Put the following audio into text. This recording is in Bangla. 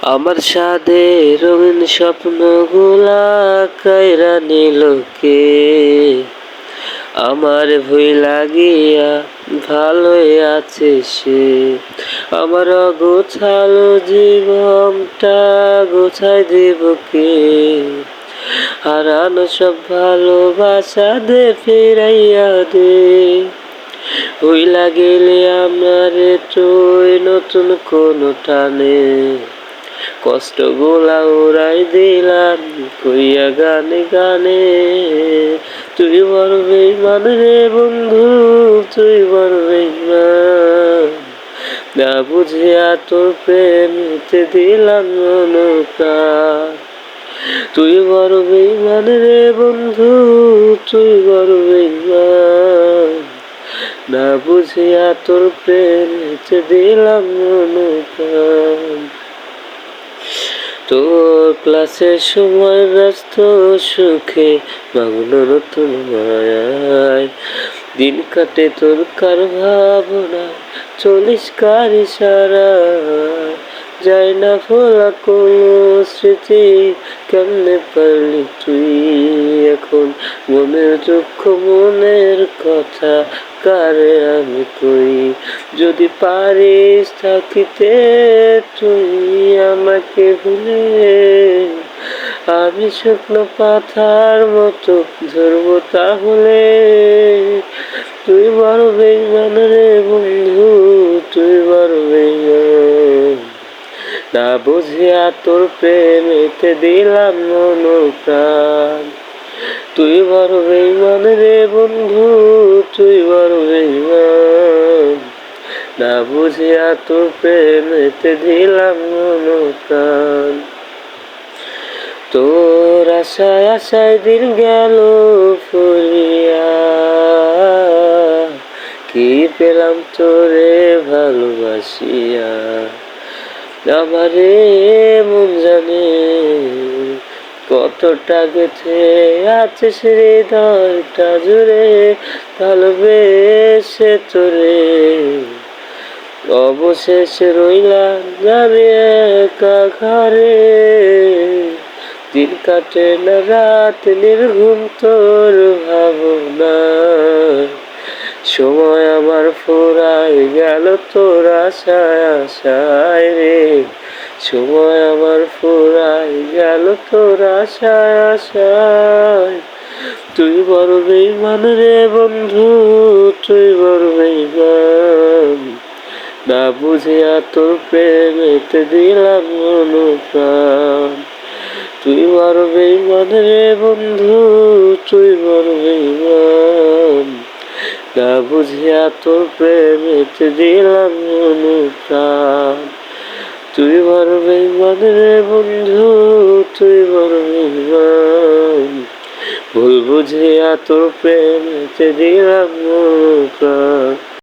আমার সাধে রঙিন স্বপ্নগুলা কাইরা নিল কে? আমার ভুই লাগিয়া ভালোই আছে সে। আমার অগোছালো জীবনটা গোছায় দিব কে? হারানো সব ভালোবাসা দে ফিরাইয়া দে। হইলা গেলে আমার তুই নতুন কোনো টানে, কষ্টগুলা উড়াই দিলাম কইয়া গানে গানে। তুই বড় বেইমান রে বন্ধু, তুই বড় বেইমান। না বুঝিয়া তোর প্রেমিতে দিলাম প্রাণ। তুই বড় বেইমান রে বন্ধু, তুই বড় বেইমান। না বুঝিয়া তোর প্রেমিতে দিলাম প্রাণ। তোর ক্লাসের সময় ব্যস্ত সুখে মগ্ন নতুন মায়ায়, দিন কাটে তোর কার ভাবনা চলিস কার ইশারায়। যায় না ভোলা কোনো স্মৃতি, কেমনে পারলি তুই এখন মনের দুঃখ মনের কথা কারে আমি কই। যদি পারিস থাকিতে তুই আমাকে ভুলে, আমি শুকনো পাতার মতো ধরবো তাহলে। তুই বড় বেইমান রে বন্ধু, তুই বড় বেইমান। না বুঝিয়া তোর প্রেমেতে দিলাম প্রাণ। তুই বড় বেইমান রে বন্ধু, তুই বড় বেইমান। না বুঝিয়া তোর প্রেমেতে দিলাম প্রাণ। তোর আশায় আশায় দিন গেল ফুরিয়া, কি পেলাম তোরে ভালোবাসিয়া। আমারে মন জানে কতটা গেছে আছে হৃদয়টা জুড়ে, ভালোবেসে তোরে অবশেষে রইলাম যাবে একা ঘরে। দিন কাটে না রাত নির্ঘুম তোর ভাবনা, সময় আমার ফুরাই গেল তোর আশায় আশায় রে। সময় আমার ফুরাই গেল তোর আশায় আশায়। তুই বড় বেইমান রে বন্ধু, তুই বড় বেইমান। না বুঝিয়া তোর প্রেমেতে দিলাম প্রাণ। তুই বড় বেইমান রে বন্ধু, তুই বড় বেইমান। না বুঝিয়া তোর প্রেমেতে দিলাম প্রাণ। তুই বড় বেইমান রে বন্ধু, তুই বড় বেইমান। ভুল বুঝিয়া তোর প্রেমেতে দিলাম প্রাণ।